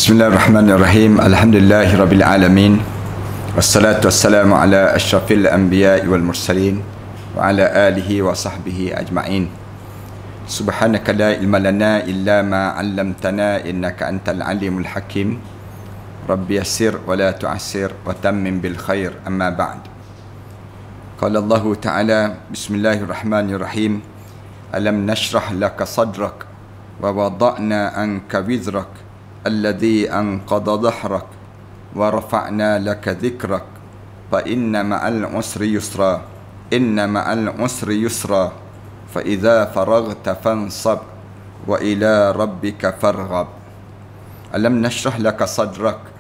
Bismillahirrahmanirrahim. Alhamdulillahirabbil alamin. Wassalatu wassalamu ala asyrafil anbiya'i wal mursalin wa ala alihi wa sahbihi ajma'in. Subhanaka la ilma lana illa ma 'allamtana innaka antal alimul hakim. Rabbi yassir wa la tu'assir wa tammim bil khair. Amma ba'd. Qala Allah Ta'ala, Bismillahirrahmanirrahim. Alam nashrah laka sadrak wa wada'na anka wizrak الذي أنقض ظهرك ورفعنا لك ذكرك فإن مع العسر يسرا إن مع العسر يسرا فإذا فرغت فانصب وإلى ربك فارغب. Alam nashrah laka sadrak,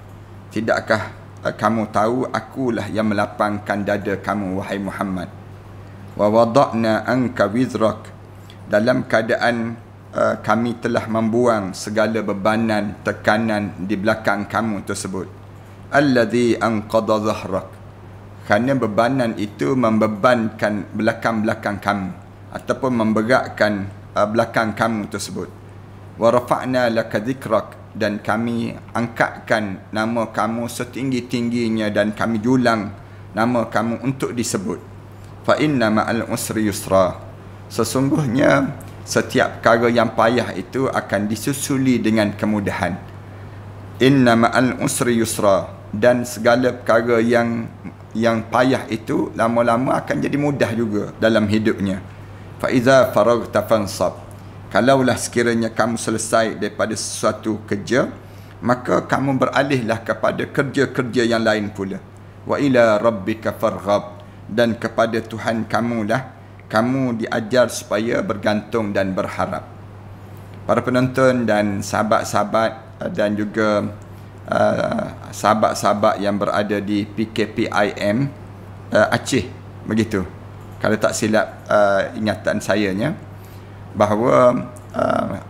tidakkah kamu tahu akulah yang melapangkan dada kamu wahai Muhammad. Wa wada'na anka wizrak, dalam keadaan kami telah membuang segala bebanan, tekanan di belakang kamu tersebut. Alladhi anqadha dhahrak, kerana bebanan itu membebankan belakang-belakang kamu ataupun memberatkan belakang kamu tersebut. Wa rafa'na laka dhikrak, dan kami angkatkan nama kamu setinggi-tingginya dan kami julang nama kamu untuk disebut. Fa inna ma'al usri yusra, sesungguhnya setiap perkara yang payah itu akan disusuli dengan kemudahan. Inna ma'al usri yusra, dan segala perkara yang payah itu lama-lama akan jadi mudah juga dalam hidupnya. Fa iza faragta fansab, kalaulah sekiranya kamu selesai daripada sesuatu kerja, maka kamu beralihlah kepada kerja-kerja yang lain pula. Wa ila rabbika farghab, dan kepada Tuhan kamulah kamu diajar supaya bergantung dan berharap. Para penonton dan sahabat-sahabat dan juga sahabat-sahabat yang berada di PKPIM Aceh, begitu kalau tak silap ingatan sayanya, bahawa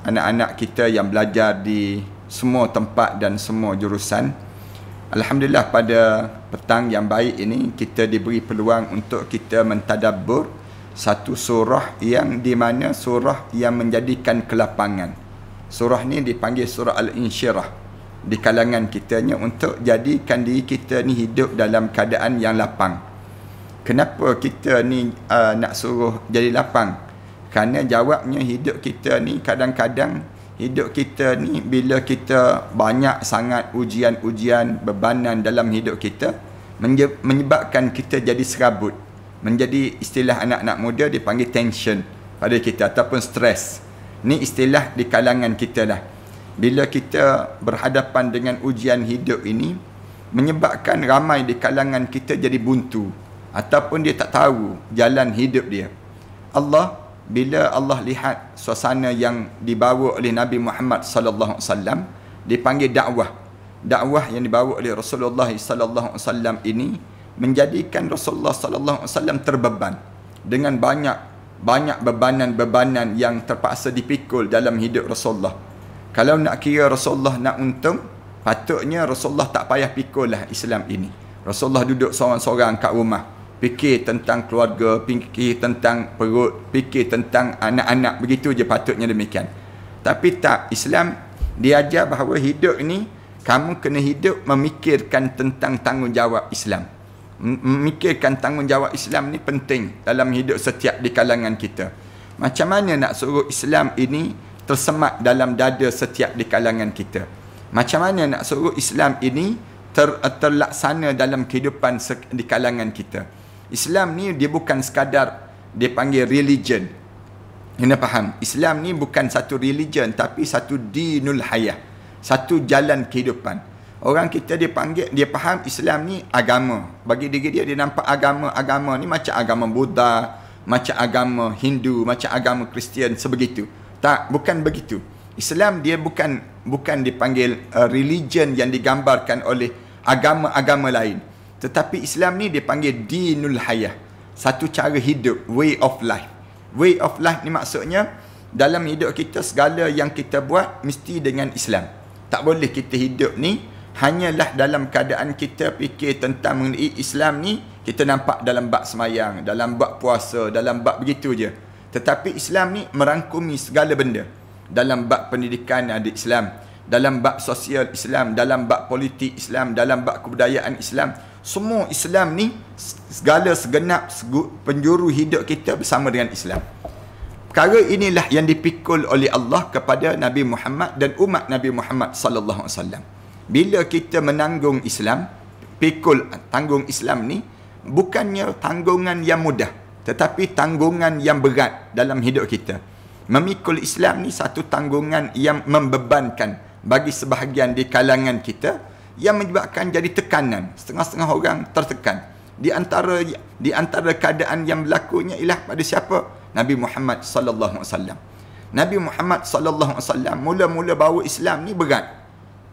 anak-anak kita yang belajar di semua tempat dan semua jurusan, alhamdulillah pada petang yang baik ini kita diberi peluang untuk kita mentadabbur satu surah yang di mana surah yang menjadikan kelapangan. Surah ni dipanggil surah Al-Insyirah di kalangan kitanya, untuk jadikan diri kita ni hidup dalam keadaan yang lapang. Kenapa kita ni nak suruh jadi lapang? Kerana jawabnya hidup kita ni kadang-kadang hidup kita ni bila kita banyak sangat ujian-ujian, bebanan dalam hidup kita, menyebabkan kita jadi serabut. Menjadi istilah anak-anak muda dipanggil tension pada kita ataupun stres. Ni istilah di kalangan kita lah. Bila kita berhadapan dengan ujian hidup ini, menyebabkan ramai di kalangan kita jadi buntu ataupun dia tak tahu jalan hidup dia. Bila Allah lihat suasana yang dibawa oleh Nabi Muhammad sallallahu alaihi wasallam, dipanggil dakwah. Dakwah yang dibawa oleh Rasulullah sallallahu alaihi wasallam ini menjadikan Rasulullah sallallahu alaihi wasallam terbeban dengan banyak bebanan-bebanan yang terpaksa dipikul dalam hidup Rasulullah. Kalau nak kira Rasulullah nak untung, patutnya Rasulullah tak payah pikul lah Islam ini. Rasulullah duduk seorang-seorang kat rumah, fikir tentang keluarga, fikir tentang perut, fikir tentang anak-anak, begitu je patutnya demikian. Tapi tak, Islam diajar bahawa hidup ini kamu kena hidup memikirkan tentang tanggungjawab Islam. Memikirkan tanggungjawab Islam ni penting dalam hidup setiap di kalangan kita. Macam mana nak suruh Islam ini tersemat dalam dada setiap di kalangan kita? Macam mana nak suruh Islam ini terlaksana dalam kehidupan di kalangan kita? Islam ni dia bukan sekadar dia panggil religion. Kena faham, Islam ni bukan satu religion tapi satu dinul hayah, satu jalan kehidupan. Orang kita dia panggil, dia faham Islam ni agama. Bagi diri dia, dia nampak agama ni macam agama Buddha, macam agama Hindu, macam agama Kristian, sebegitu. Tak, bukan begitu. Islam dia bukan dipanggil religion yang digambarkan oleh agama-agama lain. Tetapi Islam ni dipanggil dinul hayah, satu cara hidup, way of life. Way of life ni maksudnya dalam hidup kita segala yang kita buat mesti dengan Islam. Tak boleh kita hidup ni hanyalah dalam keadaan kita fikir tentang mengenai Islam ni, kita nampak dalam bab semayang, dalam bab puasa, dalam bab begitu je. Tetapi Islam ni merangkumi segala benda. Dalam bab pendidikan ada Islam, dalam bab sosial Islam, dalam bab politik Islam, dalam bab kebudayaan Islam. Semua Islam ni, segala segenap penjuru hidup kita bersama dengan Islam. Perkara inilah yang dipikul oleh Allah kepada Nabi Muhammad dan umat Nabi Muhammad sallallahu alaihi wasallam. Bila kita menanggung Islam, tanggung Islam ni bukannya tanggungan yang mudah, tetapi tanggungan yang berat dalam hidup kita. Memikul Islam ni satu tanggungan yang membebankan bagi sebahagian di kalangan kita, yang menyebabkan jadi tekanan. Setengah-setengah orang tertekan. Di antara keadaan yang berlakunya ialah pada siapa? Nabi Muhammad sallallahu alaihi wasallam. Nabi Muhammad sallallahu alaihi wasallam mula-mula bawa Islam ni berat.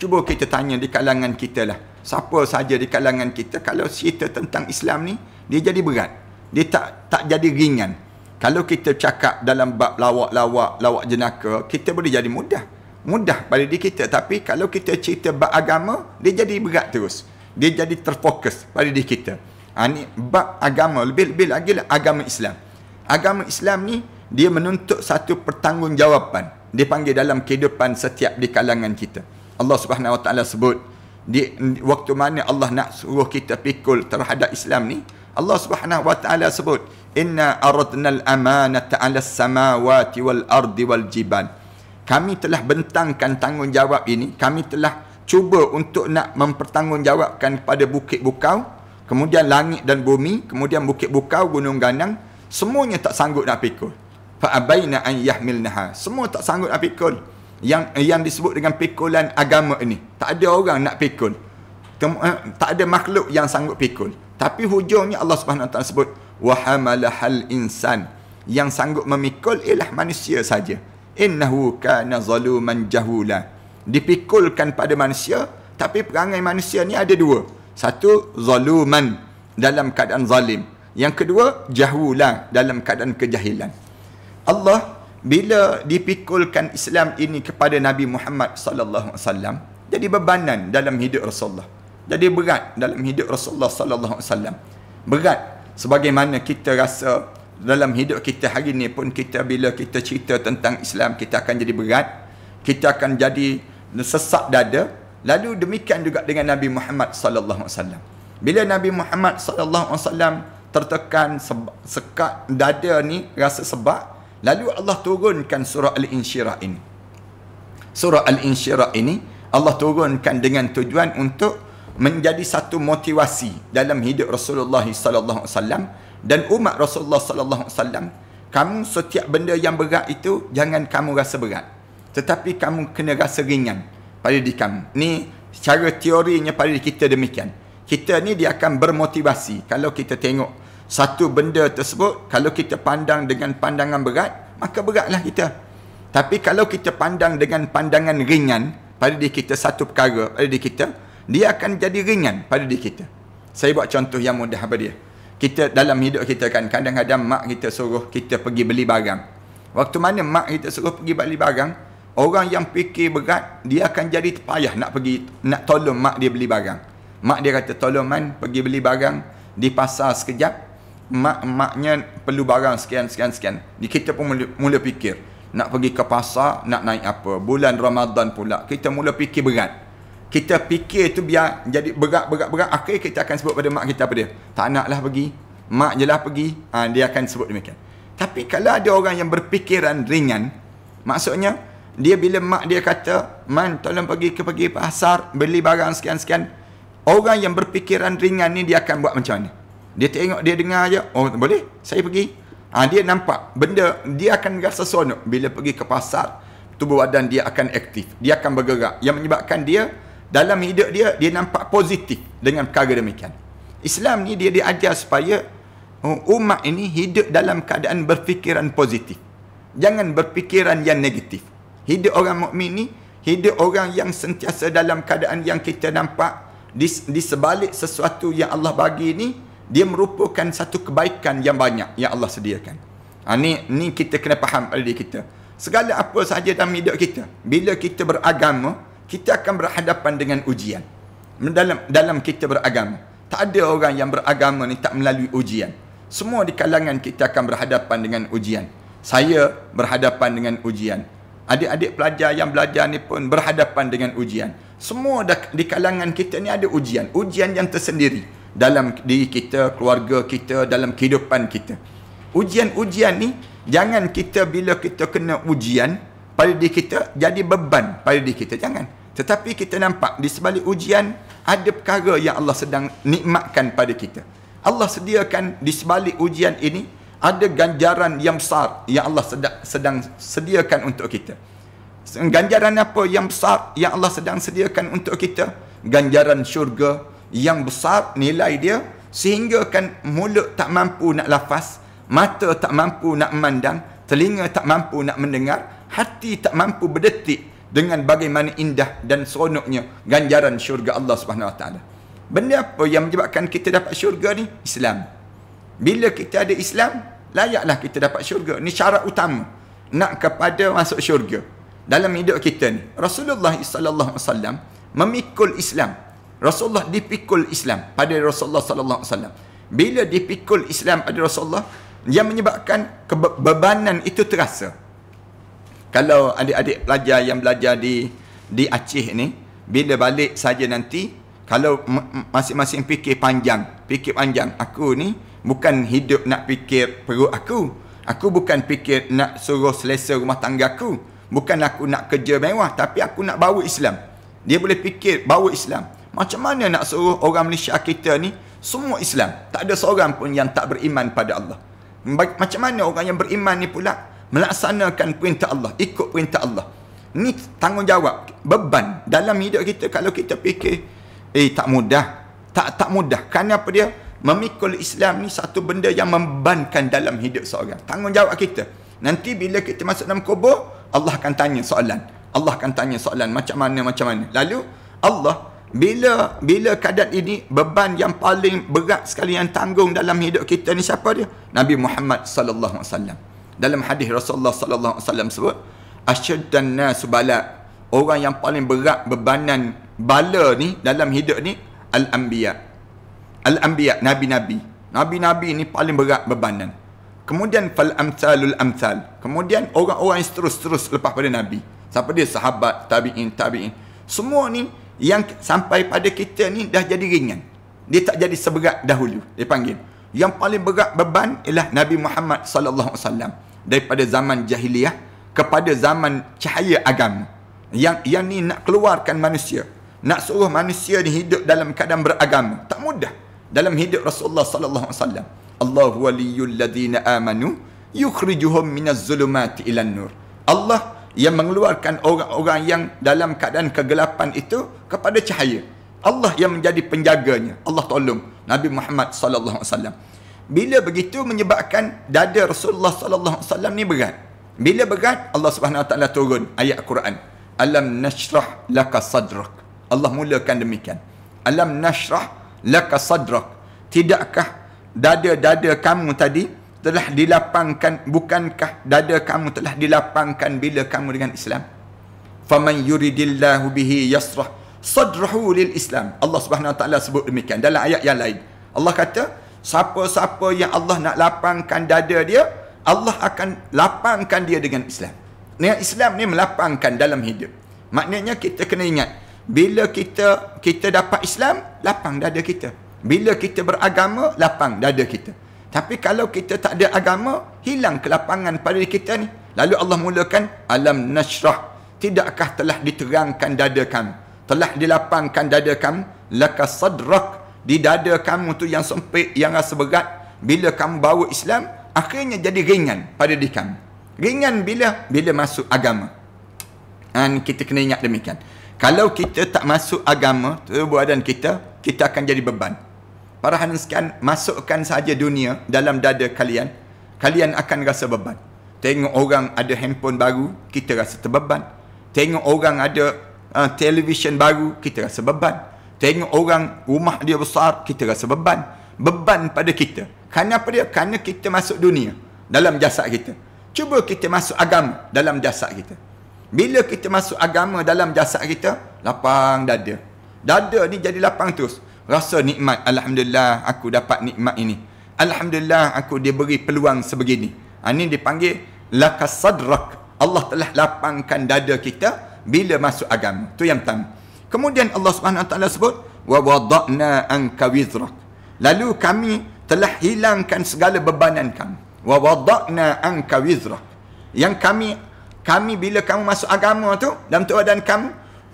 Cuba kita tanya di kalangan kita lah. Siapa saja di kalangan kita, kalau cerita tentang Islam ni, dia jadi berat. Dia tak jadi ringan. Kalau kita cakap dalam bab lawak jenaka, kita boleh jadi mudah pada diri kita. Tapi kalau kita cerita bab agama, dia jadi berat terus. Dia jadi terfokus pada diri kita. Ni bab agama, lebih-lebih lagi lah agama Islam. Agama Islam ni, dia menuntut satu pertanggungjawaban. Dia panggil dalam kehidupan setiap di kalangan kita. Allah Subhanahu Wa Taala sebut, di waktu mana Allah nak suruh kita pikul terhadap Islam ni, Allah Subhanahu Wa Taala sebut, inna aradnal amanata 'alas samawati wal ardi wal jibal. Kami telah bentangkan tanggungjawab ini, kami telah cuba untuk nak mempertanggungjawabkan pada bukit bukau, kemudian langit dan bumi, kemudian bukit bukau, gunung ganang, semuanya tak sanggup nak pikul. Fa abaina an yahmilnaha. Semua tak sanggup nak pikul. Yang disebut dengan pikulan agama ini, tak ada orang nak pikul. Tak ada makhluk yang sanggup pikul. Tapi hujungnya Allah Subhanahu Wa Taala sebut, wa hamalahal insan. Yang sanggup memikul ialah manusia saja. Innahu kana zaluman jahula. Dipikulkan pada manusia, tapi perangai manusia ni ada dua. Satu, zaluman, dalam keadaan zalim. Yang kedua, jahula, dalam keadaan kejahilan. Allah bila dipikulkan Islam ini kepada Nabi Muhammad sallallahu alaihi wasallam, jadi bebanan dalam hidup Rasulullah. Jadi berat dalam hidup Rasulullah sallallahu alaihi wasallam. Berat sebagaimana kita rasa dalam hidup kita hari ini pun, kita bila kita cerita tentang Islam, kita akan jadi berat, kita akan jadi sesak dada. Lalu demikian juga dengan Nabi Muhammad sallallahu alaihi wasallam. Bila Nabi Muhammad sallallahu alaihi wasallam tertekan, sekat dada ni, rasa sebab, lalu Allah turunkan surah Al-Insyirah ini. Surah Al-Insyirah ini Allah turunkan dengan tujuan untuk menjadi satu motivasi dalam hidup Rasulullah sallallahu alaihi wasallam dan umat Rasulullah sallallahu alaihi wasallam. Kamu setiap benda yang berat itu jangan kamu rasa berat, tetapi kamu kena rasa ringan pada diri kamu. Ni cara teorinya pada diri kita demikian. Kita ni dia akan bermotivasi. Kalau kita tengok satu benda tersebut, kalau kita pandang dengan pandangan berat, maka beratlah kita. Tapi kalau kita pandang dengan pandangan ringan pada diri kita, satu perkara pada diri kita, dia akan jadi ringan pada diri kita. Saya buat contoh yang mudah apa dia. Kita dalam hidup kita kan, kadang-kadang mak kita suruh kita pergi beli barang. Waktu mana mak kita suruh pergi beli barang, orang yang fikir berat, dia akan jadi payah nak tolong mak dia beli barang. Mak dia kata, tolong man, pergi beli barang di pasar sekejap. Maknya perlu barang sekian. Kita pun mula fikir, nak pergi ke pasar, nak naik apa. Bulan Ramadan pula, kita mula fikir berat. Kita fikir tu biar jadi berat. Akhir kita akan sebut pada mak kita apa dia? Tak naklah pergi, mak je lah pergi. Dia akan sebut demikian. Tapi kalau ada orang yang berfikiran ringan, maksudnya, dia bila mak dia kata, man, tolong pergi pasar, beli barang sekian. Orang yang berfikiran ringan ni, dia akan buat macam mana? Dia tengok, dia dengar je, oh boleh, saya pergi. Dia nampak benda, dia akan rasa seronok. Bila pergi ke pasar, tubuh badan dia akan aktif, dia akan bergerak, yang menyebabkan dia dalam hidup dia nampak positif dengan perkara demikian. Islam ni dia diajar supaya umat ini hidup dalam keadaan berfikiran positif, jangan berfikiran yang negatif. Hidup orang mukmin ni, hidup orang yang sentiasa dalam keadaan yang kita nampak di sebalik sesuatu yang Allah bagi ni, dia merupakan satu kebaikan yang banyak yang Allah sediakan. Ni kita kena faham pada diri kita. Segala apa sahaja dalam hidup kita, bila kita beragama, kita akan berhadapan dengan ujian. Dalam kita beragama, tak ada orang yang beragama ni tak melalui ujian. Semua di kalangan kita akan berhadapan dengan ujian. Saya berhadapan dengan ujian. Adik-adik pelajar yang belajar ni pun berhadapan dengan ujian. Semua di kalangan kita ni ada ujian. Ujian yang tersendiri dalam diri kita, keluarga kita, dalam kehidupan kita. Ujian-ujian ni, jangan kita bila kita kena ujian pada diri kita, jadi beban pada diri kita. Jangan. Tetapi kita nampak di sebalik ujian, ada perkara yang Allah sedang nikmatkan pada kita. Allah sediakan di sebalik ujian ini, ada ganjaran yang besar yang Allah sedang sediakan untuk kita. Ganjaran apa yang besar yang Allah sedang sediakan untuk kita? Ganjaran syurga yang besar nilai dia, sehingga kan mulut tak mampu nak lafaz, mata tak mampu nak memandang, telinga tak mampu nak mendengar, hati tak mampu berdetik dengan bagaimana indah dan seronoknya ganjaran syurga Allah Subhanahu Wa Taala. Benda apa yang menyebabkan kita dapat syurga ni? Islam. Bila kita ada Islam, layaklah kita dapat syurga. Ni syarat utama nak kepada masuk syurga dalam hidup kita ni. Rasulullah sallallahu alaihi wasallam memikul Islam. Rasulullah dipikul Islam pada Rasulullah sallallahu alaihi wasallam. Bila dipikul Islam pada Rasulullah, yang menyebabkan kebebanan itu terasa. Kalau adik-adik pelajar yang belajar di Aceh ni, bila balik saja nanti, kalau masing-masing fikir panjang, aku ni bukan hidup nak fikir perut aku. Aku bukan fikir nak suruh selesa rumah tangga aku. Bukan aku nak kerja mewah, tapi aku nak bawa Islam. Dia boleh fikir bawa Islam. Macam mana nak suruh orang Malaysia kita ni semua Islam? Tak ada seorang pun yang tak beriman pada Allah. Macam mana orang yang beriman ni pula melaksanakan perintah Allah, ikut perintah Allah? Ni tanggungjawab, beban dalam hidup kita. Kalau kita fikir tak mudah, tak mudah. Kerana apa dia? Memikul Islam ni satu benda yang membebankan dalam hidup seorang. Tanggungjawab kita. Nanti bila kita masuk dalam kubur, Allah akan tanya soalan. Macam mana. Lalu Allah, bila kadar ini, beban yang paling berat sekali yang tanggung dalam hidup kita ni siapa dia? Nabi Muhammad sallallahu alaihi wasallam. Dalam hadis Rasulullah sallallahu alaihi wasallam sebut, asyaddan nasu bala, orang yang paling berat bebanan bala ni dalam hidup ni, al-anbiya, nabi-nabi ni paling berat bebanan. Kemudian fal amsalul amsal, kemudian orang-orang yang terus lepas pada nabi. Siapa dia? Sahabat, tabi'in. Semua ni yang sampai pada kita ni dah jadi ringan. Dia tak jadi seberat dahulu. Dia panggil yang paling berat beban ialah Nabi Muhammad sallallahu alaihi wasallam, daripada zaman jahiliyah kepada zaman cahaya agama. Yang ni nak keluarkan manusia, nak suruh manusia ni hidup dalam keadaan beragama, tak mudah. Dalam hidup Rasulullah sallallahu alaihi wasallam, Allahu waliyul ladzina amanu yukhrijuhum minaz zulumati ilan nur. Allah yang mengeluarkan orang-orang yang dalam keadaan kegelapan itu kepada cahaya. Allah yang menjadi penjaganya. Allah tolong Nabi Muhammad sallallahu alaihi wasallam. Bila begitu menyebabkan dada Rasulullah sallallahu alaihi wasallam ni berat. Bila berat, Allah Subhanahu wa taala turun ayat Quran. Alam nashrah laka sadrak. Allah mulakan demikian. Alam nashrah laka sadrak. Tidakkah dada-dada kamu tadi telah dilapangkan? Bukankah dada kamu telah dilapangkan bila kamu dengan Islam? Faman yuridillahu bihi yasrah sadrahu lil Islam. Allah Subhanahu wa taala sebut demikian dalam ayat yang lain. Allah kata, siapa-siapa yang Allah nak lapangkan dada dia, Allah akan lapangkan dia dengan Islam. Dengan Islam ni melapangkan dalam hidup. Maknanya kita kena ingat, bila kita dapat Islam, lapang dada kita. Bila kita beragama, lapang dada kita. Tapi kalau kita tak ada agama, hilang kelapangan pada diri kita ni. Lalu Allah mulakan, alam nashrah, tidakkah telah diterangkan dada kamu, telah dilapangkan dada kamu, laka sadrak, di dada kamu tu yang sempit, yang rasa berat, bila kamu bawa Islam, akhirnya jadi ringan pada diri kamu. Ringan bila masuk agama. Kita kena ingat demikian. Kalau kita tak masuk agama, tubuh badan kita akan jadi beban. Para hadirin sekalian, masukkan saja dunia dalam dada kalian, kalian akan rasa beban. Tengok orang ada handphone baru, kita rasa terbeban. Tengok orang ada televisyen baru, kita rasa beban. Tengok orang rumah dia besar, kita rasa beban. Beban pada kita. Kerana apa dia? Kerana kita masuk dunia dalam jasad kita. Cuba kita masuk agama dalam jasad kita. Bila kita masuk agama dalam jasad kita, lapang dada. Dada ni jadi lapang terus. Rasa nikmat. Alhamdulillah aku dapat nikmat ini. Alhamdulillah aku diberi peluang sebegini. Ini dipanggil laka sadrak. Allah telah lapangkan dada kita bila masuk agama. Tu yang pertama. Kemudian Allah Subhanahu Wa Taala sebut wa wada'na anka wizrak. Lalu kami telah hilangkan segala bebanan kamu. Wa wada'na anka wizrak. Yang kami bila kamu masuk agama tu, dalam keadaan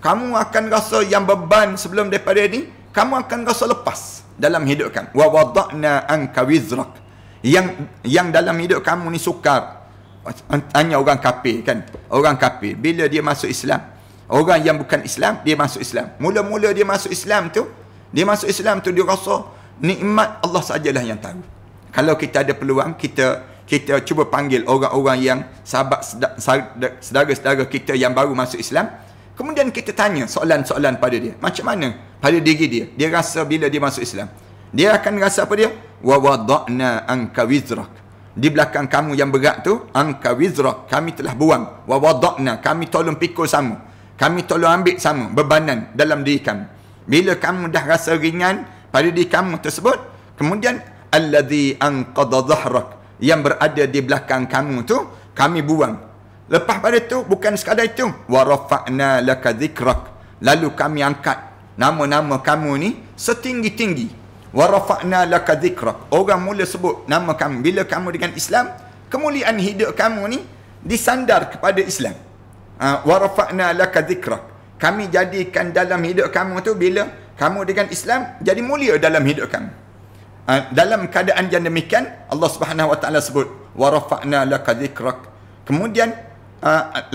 kamu akan rasa yang beban sebelum daripada ni, kamu akan rasa lepas dalam hidup kamu. Wa wada'na anka wizrak. Yang dalam hidup kamu ni sukar. Tanya orang kafir kan. Orang kafir bila dia masuk Islam, orang yang bukan Islam dia masuk Islam. Mula-mula dia masuk Islam tu, dia rasa nikmat Allah sajalah yang tahu. Kalau kita ada peluang, kita cuba panggil orang-orang yang sahabat saudara-saudara kita yang baru masuk Islam. Kemudian kita tanya soalan-soalan pada dia. Macam mana pada diri dia? Dia rasa bila dia masuk Islam, dia akan rasa apa dia? Wa wada'na anka wizrak. Di belakang kamu yang berat tu, anka wizrak, kami telah buang. Wa wada'na, kami tolong pikul sama. Kami tolong ambil sama bebanan dalam diri kamu. Bila kamu dah rasa ringan pada diri kamu tersebut, kemudian alladhi anqadha dhahrak, yang berada di belakang kamu tu kami buang. Lepas pada tu bukan sekadar itu, wa rafa'na laka dhikrak, lalu kami angkat nama-nama kamu ni setinggi-tinggi. Wa rafa'na laka dhikrak, orang mula sebut nama kamu. Bila kamu dengan Islam, kemuliaan hidup kamu ni disandar kepada Islam. Wa rafa'na laka dhikrak, kami jadikan dalam hidup kamu tu, bila kamu dengan Islam, jadi mulia dalam hidup kamu. Dalam keadaan yang demikian, Allah Subhanahu Wa Taala sebut wa rafa'na laka dhikrak. Kemudian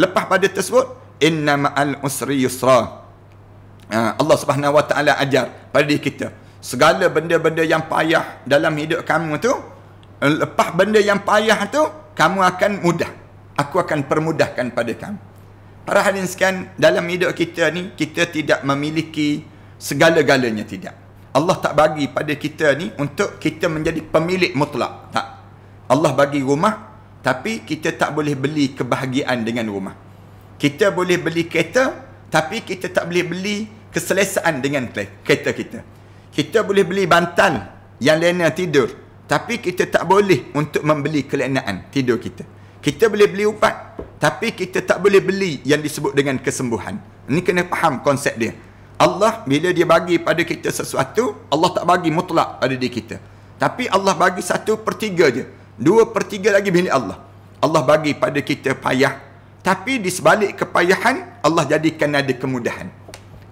lepas pada tersebut, inna ma'al usri yusra. Allah Subhanahu Wa Taala ajar pada diri kita, segala benda-benda yang payah dalam hidup kamu tu, lepas benda yang payah tu, kamu akan mudah. Aku akan permudahkan pada kamu. Para hadirin sekalian, dalam hidup kita ni, kita tidak memiliki segala-galanya, tidak. Allah tak bagi pada kita ni untuk kita menjadi pemilik mutlak. Tak. Allah bagi rumah, tapi kita tak boleh beli kebahagiaan dengan rumah. Kita boleh beli kereta, tapi kita tak boleh beli keselesaan dengan kereta kita. Kita boleh beli bantal yang lena tidur, tapi kita tak boleh untuk membeli kelenaan tidur kita. Kita boleh beli ubat, tapi kita tak boleh beli yang disebut dengan kesembuhan. Ini kena faham konsep dia. Allah bila dia bagi pada kita sesuatu, Allah tak bagi mutlak pada diri kita. Tapi Allah bagi 1/3 je. 2/3 lagi milik Allah. Allah bagi pada kita payah, tapi di sebalik kepayahan, Allah jadikan ada kemudahan.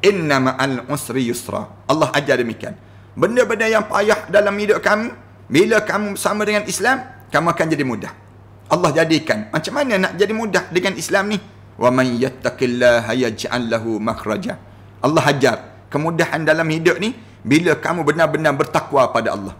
Inna ma'al usri yusra. Allah ajar demikian. Benda-benda yang payah dalam hidup kamu, bila kamu bersama dengan Islam, kamu akan jadi mudah. Allah jadikan. Macam mana nak jadi mudah dengan Islam ni? Wa man yattaqillaha yaj'al lahu makhraja. Allah ajar kemudahan dalam hidup ni bila kamu benar-benar bertakwa pada Allah.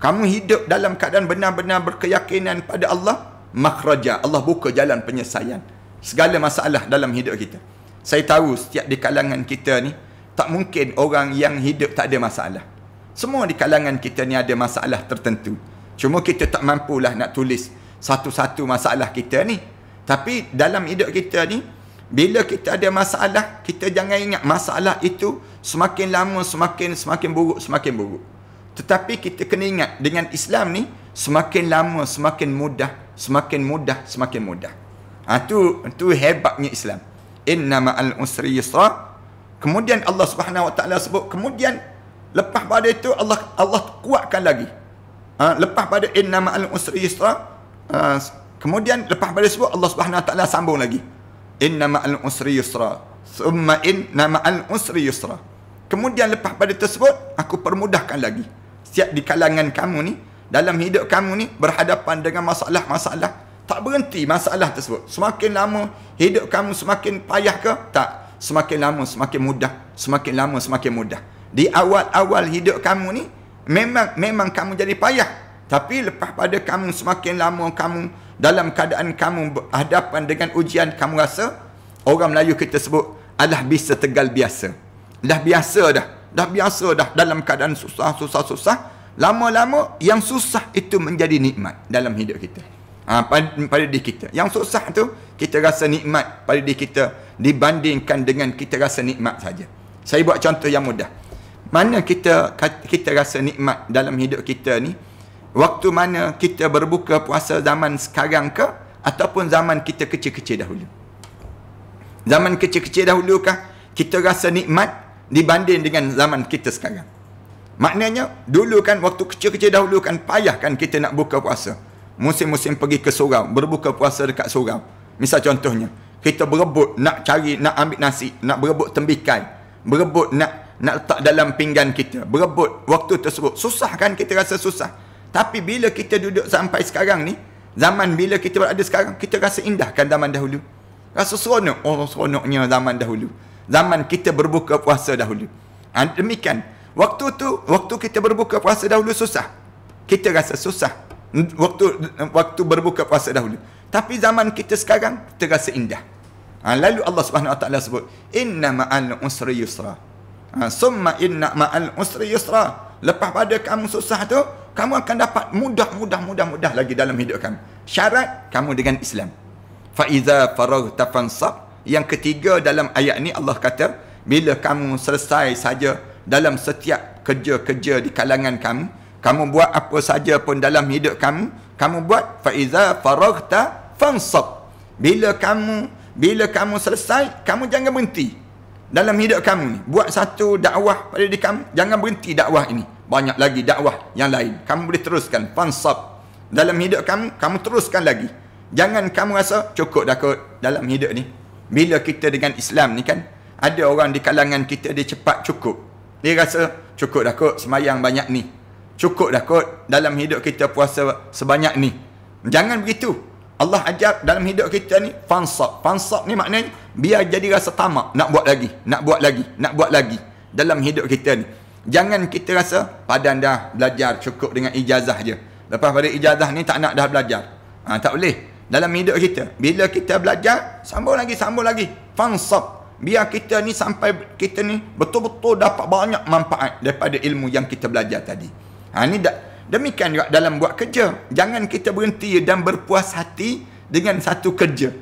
Kamu hidup dalam keadaan benar-benar berkeyakinan pada Allah, makhraja, Allah buka jalan penyelesaian segala masalah dalam hidup kita. Saya tahu setiap di kalangan kita ni, tak mungkin orang yang hidup tak ada masalah. Semua di kalangan kita ni ada masalah tertentu. Cuma kita tak mampulah nak tulis satu-satu masalah kita ni. Tapi dalam hidup kita ni, bila kita ada masalah, kita jangan ingat masalah itu semakin lama semakin buruk, semakin buruk. Tetapi kita kena ingat dengan Islam ni, semakin lama semakin mudah, semakin mudah, semakin mudah. Tu hebatnya Islam. Inna ma'al usri yusra. Kemudian Allah Subhanahu Wa Taala sebut, kemudian lepas pada itu Allah kuatkan lagi. Lepas pada inna ma'al usri yusra, kemudian lepas pada sebut Allah Subhanahu Wa Taala sambung lagi. Inna ma'al usri yusra. Summa inna ma'al usri yusra. Kemudian lepas pada tersebut, aku permudahkan lagi. Setiap di kalangan kamu ni, dalam hidup kamu ni, berhadapan dengan masalah-masalah, tak berhenti masalah tersebut. Semakin lama hidup kamu semakin payah ke? Tak. Semakin lama semakin mudah. Semakin lama semakin mudah. Di awal-awal hidup kamu ni, memang kamu jadi payah. Tapi lepas pada kamu semakin lama kamu dalam keadaan kamu berhadapan dengan ujian, kamu rasa, orang Melayu kita sebut, alah bisa tegal biasa. Dah biasa dah dalam keadaan susah. Lama-lama yang susah itu menjadi nikmat dalam hidup kita. Pada diri kita. Yang susah tu kita rasa nikmat pada diri kita dibandingkan dengan kita rasa nikmat saja. Saya buat contoh yang mudah. Mana kita rasa nikmat dalam hidup kita ni? Waktu mana kita berbuka puasa zaman sekarang ke? ataupun zaman kita kecil-kecil dahulu? Zaman kecil-kecil dahulu kah kita rasa nikmat dibanding dengan zaman kita sekarang? Maknanya dulu kan waktu kecil-kecil dahulu kan payah kan kita nak buka puasa. Musim-musim pergi ke surau, berbuka puasa dekat surau. Misal contohnya, kita berebut nak cari, nak ambil nasi, nak berebut tembikai, berebut nak letak dalam pinggan kita, berebut waktu tersebut. Susah kan, kita rasa susah. Tapi bila kita duduk sampai sekarang ni, zaman bila kita berada sekarang, kita rasa indah kan zaman dahulu. Rasa seronok, seronoknya zaman dahulu. Zaman kita berbuka puasa dahulu. Demikian. Waktu kita berbuka puasa dahulu susah. Kita rasa susah. Waktu berbuka puasa dahulu. Tapi zaman kita sekarang kita rasa indah. Lalu Allah Subhanahu Wa Taala sebut, inna ma'al usri yusra. Summa inna ma'al usri yusra. Lepas pada kamu susah tu, kamu akan dapat mudah lagi dalam hidup kamu. Syarat kamu dengan Islam. Fa iza faraghta fansab. Yang ketiga dalam ayat ni Allah kata, bila kamu selesai saja dalam setiap kerja-kerja di kalangan kamu buat apa saja pun dalam hidup kamu buat, fa iza faraghta fansab. Bila kamu selesai, kamu jangan berhenti dalam hidup kamu ni. Buat satu dakwah pada diri kamu, jangan berhenti dakwah ini. Banyak lagi dakwah yang lain. Kamu boleh teruskan fansab. Dalam hidup kamu teruskan lagi. Jangan kamu rasa cukup dah kot dalam hidup ni. Bila kita dengan Islam ni kan, ada orang di kalangan kita dia cepat cukup. Dia rasa cukup dah kot semayang banyak ni. Cukup dah kot dalam hidup kita puasa sebanyak ni. Jangan begitu. Allah ajar dalam hidup kita ni fansab. Fansab ni maknanya biar jadi rasa tamak, nak buat lagi dalam hidup kita ni. Jangan kita rasa padan dah belajar cukup dengan ijazah je. Lepas pada ijazah ni tak nak dah belajar. Tak boleh. Dalam hidup kita, bila kita belajar, sambung lagi. Fansab. Biar kita ni sampai kita ni betul-betul dapat banyak manfaat daripada ilmu yang kita belajar tadi. Ni demikian juga dalam buat kerja. Jangan kita berhenti dan berpuas hati dengan satu kerja.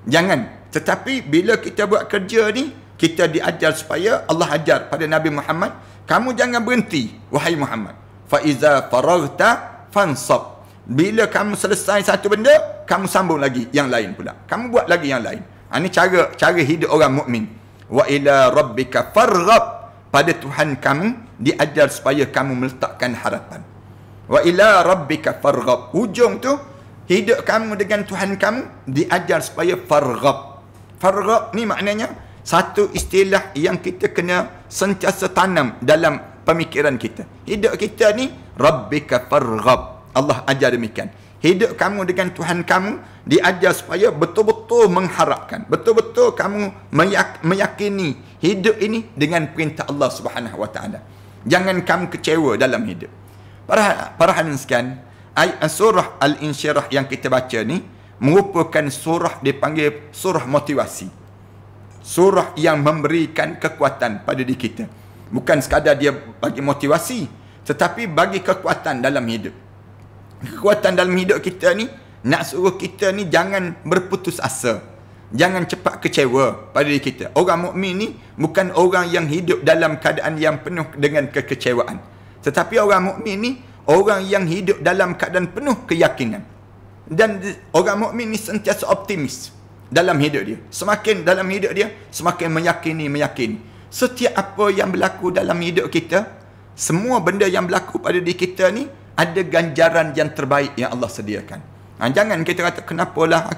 Jangan. Tetapi bila kita buat kerja ni, kita diajar supaya Allah ajar pada Nabi Muhammad, kamu jangan berhenti, wahai Muhammad. Fa iza faraghta fansab. Bila kamu selesai satu benda, kamu sambung lagi yang lain pula. Kamu buat lagi yang lain. Ini cara hidup orang mukmin. Wa ila rabbika farghab. Pada Tuhan kamu diajar supaya kamu meletakkan harapan. Wa ila rabbika farghab. Hujung tu hidup kamu dengan Tuhan kamu diajar supaya farghab. Farghab ni maknanya satu istilah yang kita kena sentiasa tanam dalam pemikiran kita. Hidup kita ni rabbika farghab. Allah ajar demikian. Hidup kamu dengan Tuhan kamu diajar supaya betul-betul mengharapkan, betul-betul kamu meyakini hidup ini dengan perintah Allah Subhanahu Wa Taala. Jangan kamu kecewa dalam hidup. Para hadirin sekalian, ayat surah Al-Insyirah yang kita baca ni merupakan surah dipanggil surah motivasi. Surah yang memberikan kekuatan pada diri kita. Bukan sekadar dia bagi motivasi, tetapi bagi kekuatan dalam hidup. Kekuatan dalam hidup kita ni nak suruh kita ni jangan berputus asa. Jangan cepat kecewa pada diri kita. Orang mukmin ni bukan orang yang hidup dalam keadaan yang penuh dengan kekecewaan. Tetapi orang mukmin ni orang yang hidup dalam keadaan penuh keyakinan. Dan orang mukmin ni sentiasa optimis dalam hidup dia. Semakin dalam hidup dia, semakin meyakini. Setiap apa yang berlaku dalam hidup kita, semua benda yang berlaku pada diri kita ni ada ganjaran yang terbaik yang Allah sediakan. Jangan kita kata, kenapalah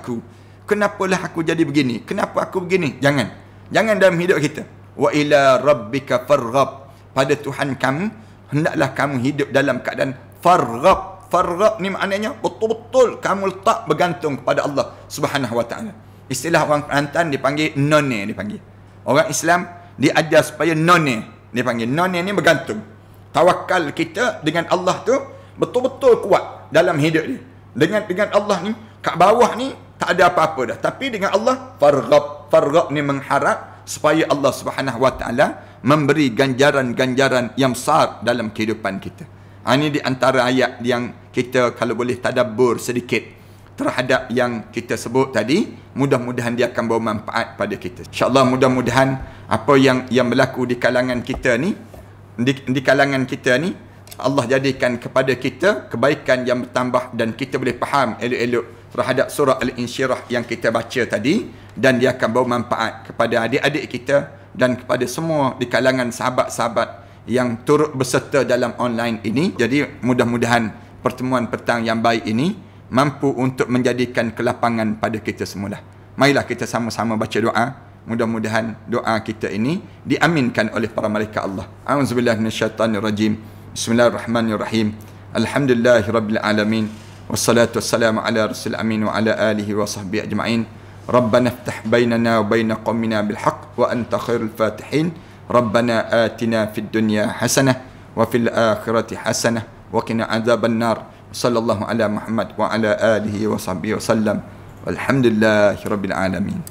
aku jadi begini, kenapa aku begini. Jangan dalam hidup kita. Wa ila rabbika farghab. Pada Tuhan kamu hendaklah kamu hidup dalam keadaan farghab. Farghab ni maknanya betul-betul kamu letak bergantung kepada Allah Subhanahu Wa Taala. Istilah orang Kelantan dipanggil none dipanggil. Orang Islam diajar supaya none dipanggil. None ni bergantung. Tawakal kita dengan Allah tu betul-betul kuat dalam hidup dia. Dengan Allah ni, kat bawah ni tak ada apa-apa dah. Tapi dengan Allah, farghab ni mengharap supaya Allah Subhanahu Wa Taala memberi ganjaran-ganjaran yang besar dalam kehidupan kita. Ini di antara ayat yang kita kalau boleh tadabbur sedikit terhadap yang kita sebut tadi. Mudah-mudahan dia akan bawa manfaat pada kita. InsyaAllah mudah-mudahan apa yang berlaku di kalangan kita ni, di kalangan kita ni, Allah jadikan kepada kita kebaikan yang bertambah dan kita boleh faham elok-elok terhadap surah Al-Insyirah yang kita baca tadi, dan dia akan bawa manfaat kepada adik-adik kita dan kepada semua di kalangan sahabat-sahabat yang turut berserta dalam online ini. Jadi mudah-mudahan pertemuan petang yang baik ini mampu untuk menjadikan kelapangan pada kita semua. Marilah kita sama-sama baca doa. Mudah-mudahan doa kita ini diaminkan oleh para malaikat Allah. A'udzubillahi minasyaitanirrajim. Bismillahirrahmanirrahim. Alhamdulillahirabbil alamin. Wassalatu wassalamu ala rasul amin wa ala alihi wa sahbihi ajma'in. Rabbana iftah bainana wa baina qaumina bil haqq wa anta khairul fatihin. Rabbana atina fid dunya hasanah wa fil akhirati hasanah wa qina adzaban nar. Sallallahu ala Muhammad wa ala alihi wa sahbihi wasallam. Walhamdulillahirabbil alamin.